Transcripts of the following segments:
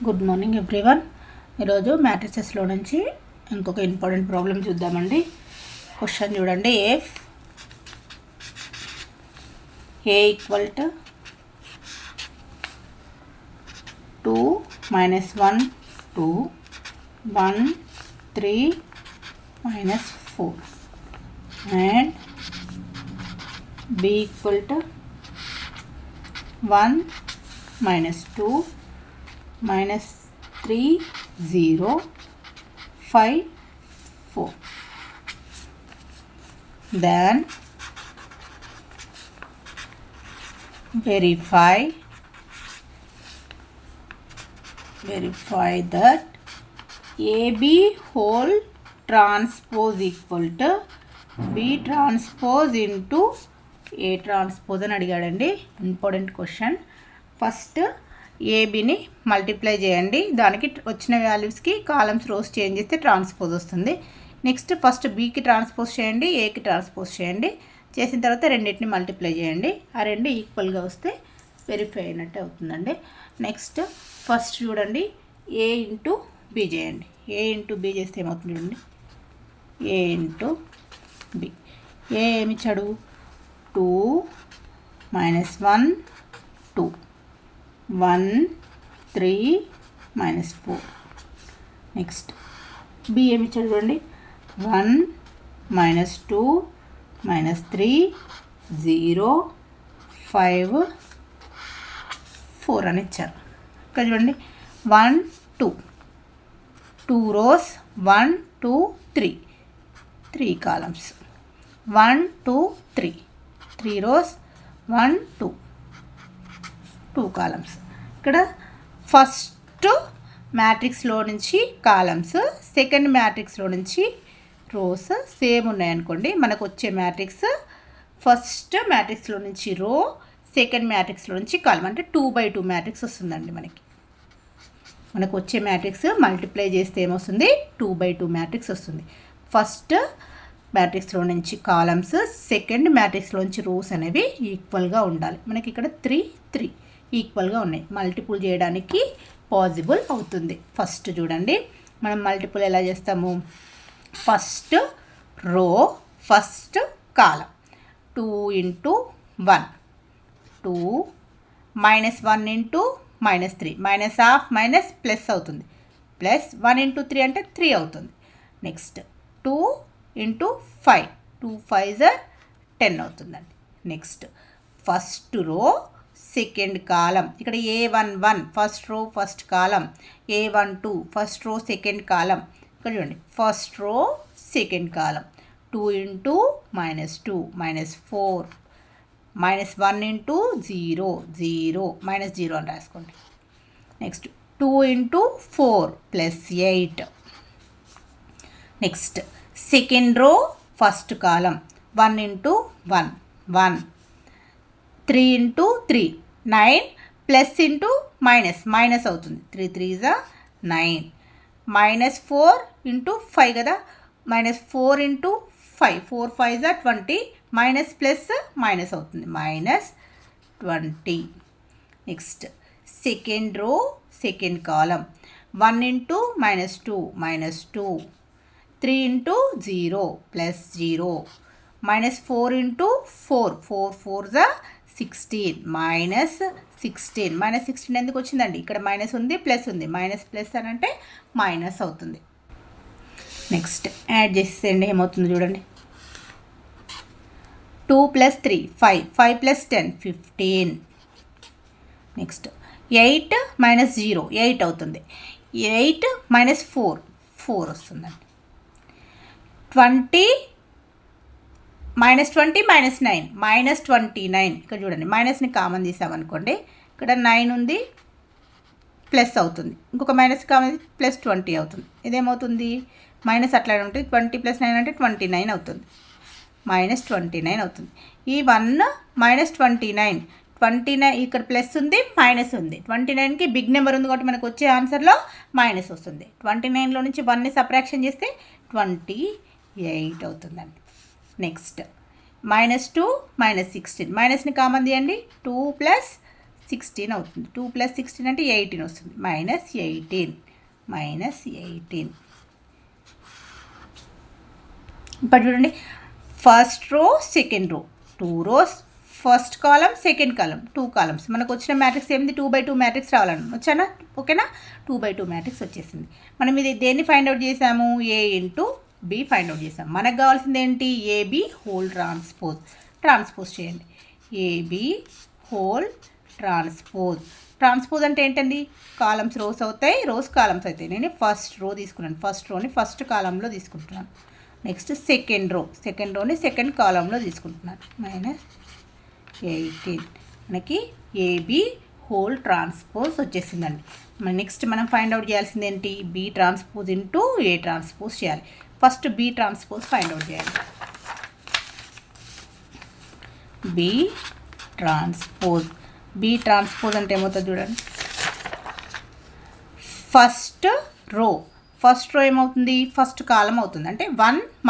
Good morning everyone. ఈరోజు మ్యాట్రిసెస్లో నుంచి ఇంకొక ఇంపార్టెంట్ ప్రాబ్లం చూద్దామండి. క్వశ్చన్ చూడండి. If A equal to 2 -1 2 1 3 -4 and b equal to 1 -2 -3 0 5 4, then verify that AB whole transpose equal to B transpose into A transpose అని అడిగాడండి. Important question. First ఏబిని multiply చేయండి, దానికి వచ్చిన వాల్యూస్కి కాలమ్స్ రోస్ చేంజ్ చేస్తే ట్రాన్స్పోజ్ వస్తుంది. నెక్స్ట్ ఫస్ట్ బీకి ట్రాన్స్పోజ్ చేయండి, ఏకి ట్రాన్స్పోజ్ చేయండి. చేసిన తర్వాత రెండింటిని మల్టిప్లై చేయండి. ఆ రెండు ఈక్వల్గా వస్తే వెరిఫై అయినట్టు అవుతుందండి. నెక్స్ట్ ఫస్ట్ చూడండి, ఏ ఇంటూ బి చేయండి. ఏ ఇంటూ బి చేస్తే ఏమవుతుంది చూడండి. ఏ ఇంటూ బి. ఏ ఏమిచ్చాడు? 2 -1 2 1 3 -4. నెక్స్ట్ బి ఏమిచ్చాడు చూడండి. 1 -2 -3 0 5 4 అని ఇచ్చారు. ఇక్కడ చూడండి 1 2 rows 1 2 3 కాలమ్స్ 1 2 3 rows 1 2 కాలమ్స్. ఇక్కడ ఫస్ట్ మ్యాట్రిక్స్లో నుంచి కాలమ్స్, సెకండ్ మ్యాట్రిక్స్లో నుంచి రోస్ సేమ్ ఉన్నాయనుకోండి, మనకు వచ్చే మ్యాట్రిక్స్ ఫస్ట్ మ్యాట్రిక్స్లో నుంచి రో, సెకండ్ మ్యాట్రిక్స్లో నుంచి కాలమ్, అంటే 2/2 మ్యాట్రిక్స్ వస్తుందండి. మనకు వచ్చే మ్యాట్రిక్స్ మల్టిప్లై చేస్తే ఏమొస్తుంది? 2/2 మ్యాట్రిక్స్ వస్తుంది. ఫస్ట్ మ్యాట్రిక్స్లో నుంచి కాలమ్స్, సెకండ్ మ్యాట్రిక్స్లో నుంచి రోస్ అనేవి ఈక్వల్గా ఉండాలి. మనకి ఇక్కడ 3 ఈక్వల్గా ఉన్నాయి. మల్టిపుల్ చేయడానికి పాసిబుల్ అవుతుంది. ఫస్ట్ చూడండి, మనం మల్టిపుల్ ఎలా చేస్తాము? ఫస్ట్ రో, ఫస్ట్ కాలం 2 × 1 2 -1 × -3 -half మైనస్ ప్లస్ అవుతుంది, ప్లస్ 1 × 3 అంటే 3 అవుతుంది. నెక్స్ట్ 2 × 5 2 5 10 అవుతుందండి. Next first row, second column, ఇక్కడ A11 ఫస్ట్ రో ఫస్ట్ కాలం, A12 first row second column. ఇక్కడ చూడండి ఫస్ట్ రో సెకండ్ కాలం 2 × -2 -4 -1 × 0 0 -0 అని రాసుకోండి. Next 2 × 4 +8. Next second row first కాలం 1 × 1 1 3 × 3 9 plus into minus అవుతుంది. 3 3 9 -4 × 5 కదా, -4 × 5 4 5 20 మైనస్ ప్లస్ మైనస్ అవుతుంది, -20. Next second row second column 1 × -2 -2 3 × 0 +0 -4 × 4 4 4 16 -16 -16 ఎందుకు వచ్చిందండి? ఇక్కడ మైనస్ ఉంది, ప్లస్ ఉంది, ప్లస్ అని అంటే మైనస్ అవుతుంది. నెక్స్ట్ యాడ్ చేసేయండి, ఏమవుతుంది చూడండి. 2 + 3 5 5 + 10 15. నెక్స్ట్ 8 - 0 8 అవుతుంది. 8 - 4 4 వస్తుందండి. 20 -20 -9 -29. ఇక్కడ చూడండి మైనస్ని కామన్ తీసామనుకోండి, ఇక్కడ 9 ఉంది, ప్లస్ అవుతుంది, ఇంకొక మైనస్ కామన్ +20 అవుతుంది. ఇదేమవుతుంది? మైనస్ అట్లానే ఉంటుంది. 20 + 9 అంటే 29 అవుతుంది, -29 అవుతుంది. ఈ 1 -29 29 ఇక్కడ ప్లస్ ఉంది, మైనస్ ఉంది. 29కి బిగ్ నెంబర్ ఉంది కాబట్టి మనకు వచ్చే ఆన్సర్లో మైనస్ వస్తుంది. 29లో నుంచి 1ని సబ్ట్రాక్షన్ చేస్తే 28 అవుతుందండి. నెక్స్ట్ -2 -16 మైనస్ని కామన్ తీయండి. 2 + 16 అవుతుంది. 2 + 16 అంటే 18 వస్తుంది. -18. ఇప్పుడు చూడండి, first row second row 2 rows, first column second column 2 columns. మనకు వచ్చిన మ్యాట్రిక్స్ ఏంది? 2/2 మ్యాట్రిక్స్ రావాలని వచ్చానా? ఓకేనా? 2/2 మ్యాట్రిక్స్ వచ్చేసింది. మనం ఇది దేన్ని ఫైండ్ అవుట్ చేసాము? A into B find out చేసాము. మనకు కావాల్సింది ఏంటి? AB హోల్ ట్రాన్స్పోజ్ చేయండి. AB హోల్ ట్రాన్స్పోజ్ అంటే ఏంటండి? కాలమ్స్ రోస్ అవుతాయి, రోస్ కాలమ్స్ అవుతాయి. నేను ఫస్ట్ రో తీసుకున్నాను, ఫస్ట్ రోని ఫస్ట్ కాలంలో తీసుకుంటున్నాను. నెక్స్ట్ సెకండ్ రోని సెకండ్ కాలంలో తీసుకుంటున్నాను. -18. మనకి AB హోల్ ట్రాన్స్పోజ్ వచ్చేసిందండి. నెక్స్ట్ మనం ఫైండ్ అవుట్ చేయాల్సింది ఏంటి? B transpose into A transpose చేయాలి. First B transpose find out చేయాలి. B ట్రాన్స్పోజ్ అంటే ఏమవుతుంది చూడండి. ఫస్ట్ రో ఏమవుతుంది? ఫస్ట్ కాలం అవుతుంది. అంటే 1 -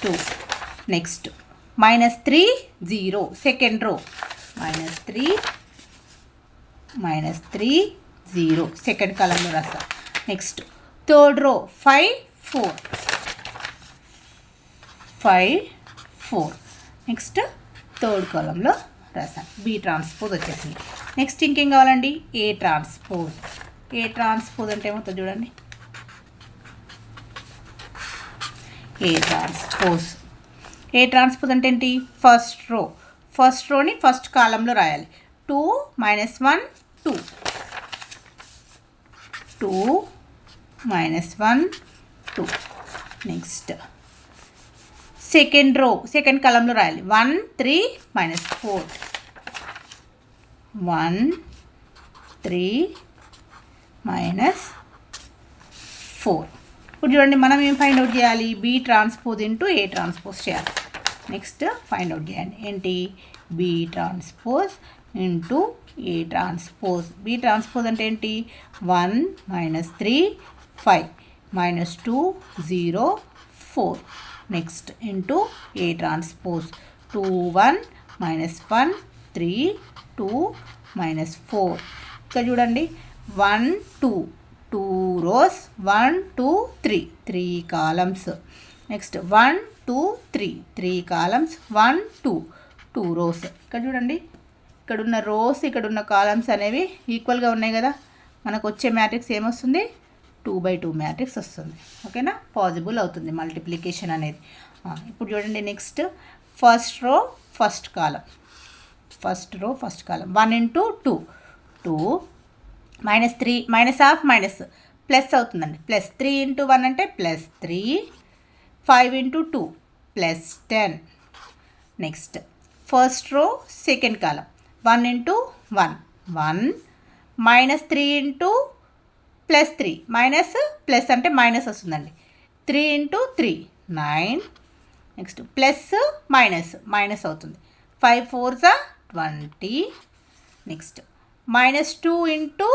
2 నెక్స్ట్ -3 0 సెకండ్ రో -3 0 సెకండ్ కాలంలో రాస్తా. Next third row 5 4 next third కాలంలో రాసాను. B ట్రాన్స్పోజ్ వచ్చేసింది. నెక్స్ట్ ఇంకేం కావాలండి? A ట్రాన్స్పోజ్ అంటే ఏమవుతుంది చూడండి. A ట్రాన్స్పోజ్ అంటే ఏంటి? ఫస్ట్ రోని ఫస్ట్ కాలంలో రాయాలి. 2 - 1 2 నెక్స్ట్ సెకండ్ కాలంలో రాయాలి. 1 3 - 4 ఇప్పుడు చూడండి, మనం ఏం ఫైండ్ అవుట్ చేయాలి? B transpose into A transpose చేయాలి. నెక్స్ట్ ఫైండ్ అవుట్ చేయండి. ఏంటి? B transpose into A transpose. B transpose అంటే ఏంటి? 1 - 3 5 -2 0 4 నెక్స్ట్ ఇంటూ A ట్రాన్స్పోజ్ 2 1 -1 3 2 -4. ఇక్కడ చూడండి, 1 2 rows 1 2 3 columns. Next 1 2 3 columns 1 2 rows. ఇక్కడ చూడండి, ఇక్కడున్న రోస్ ఇక్కడున్న కాలమ్స్ అనేవి ఈక్వల్గా ఉన్నాయి కదా. మనకు వచ్చే మ్యాట్రిక్స్ ఏమొస్తుంది? 2/2 మ్యాట్రిక్స్ వస్తుంది. ఓకేనా? పాసిబుల్ అవుతుంది మల్టిప్లికేషన్ అనేది. ఇప్పుడు చూడండి, నెక్స్ట్ ఫస్ట్ రో ఫస్ట్ కాలం 1 ఇంటూ 2 -3 -1 ప్లస్ అవుతుందండి. +3 ఇంటూ 1 అంటే +3 5 into 2 +10. Next first row second column 1 into 1 -3 into +3 plus అంటే మైనస్ వస్తుందండి. 3 ఇంటూ 3 9 నెక్స్ట్ మైనస్ అవుతుంది. 5 4 20 నెక్స్ట్ -2 ఇంటూ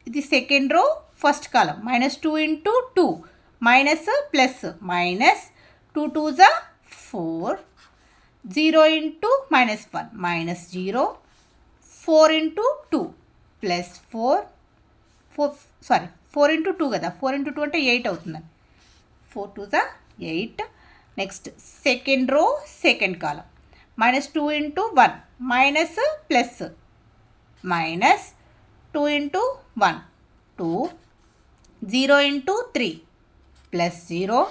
ఇది సెకండ్ రో ఫస్ట్ కాలం -2 into 2 plus -2 2 4 0 into -1 -0 4 into 2 4 into 2 కదా, 4 ఇంటూ 2 అంటే 8 అవుతుందండి. 4 2 8 next second row second column -2 into 1 plus -2 into 1 2 0 into 3 +0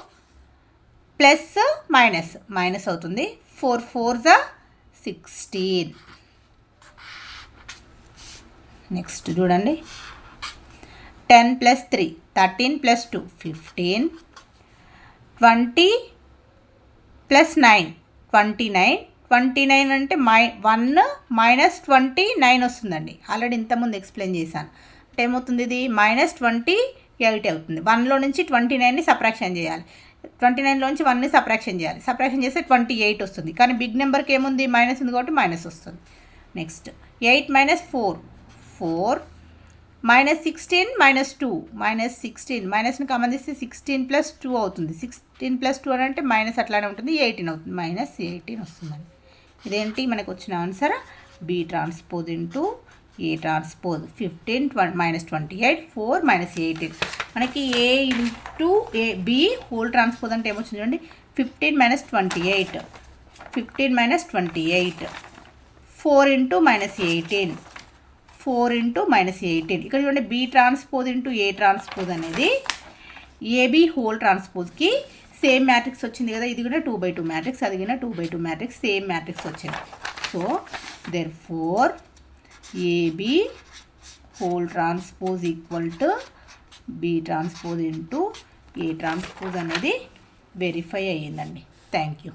plus minus అవుతుంది. 4 4 16. Next చూడండి, 10 + 3 13 + 2 15 20 + 9 29 అంటే 1 -29 వస్తుందండి. ఆల్రెడీ ఇంతకుముందు ఎక్స్ప్లెయిన్ చేశాను. అంటే ఏమవుతుంది? ఇది -28 అవుతుంది. 1లో నుంచి 29ని సబ్ట్రాక్షన్ చేయాలి. 29లోంచి 1ని సబ్ట్రాక్షన్ చేయాలి. సబ్ట్రాక్షన్ చేస్తే 28 వస్తుంది. కానీ బిగ్ నెంబర్కి ఏముంది? మైనస్ ఉంది కాబట్టి మైనస్ వస్తుంది. నెక్స్ట్ 8 - 4 4 -16 -2 -16 మైనస్ని కామన్ తీస్తే 16 + 2 అవుతుంది. 16 + 2 అని అంటే మైనస్ అట్లానే ఉంటుంది, 18 అవుతుంది, -18 వస్తుందండి. ఇదేంటి మనకు వచ్చిన answer B transpose into A transpose. 15 -28 4 -18 మనకి A into A B whole transpose అంటే ఏమొచ్చింది చూడండి. 15 - 28 15 - 28 4 ఇంటూ -18 4 ఇంటూ -18. ఇక్కడ చూడండి B transpose into A transpose అనేది ఏబి హోల్ ట్రాన్స్పోజ్కి సేమ్ మ్యాట్రిక్స్ వచ్చింది కదా. ఇది కూడా 2/2 మ్యాట్రిక్స్, అది కూడా 2/2 మ్యాట్రిక్స్, సేమ్ మ్యాట్రిక్స్ వచ్చింది. So therefore AB whole transpose equal to B transpose into A transpose అనేది వెరిఫై అయ్యిందండి. Thank you.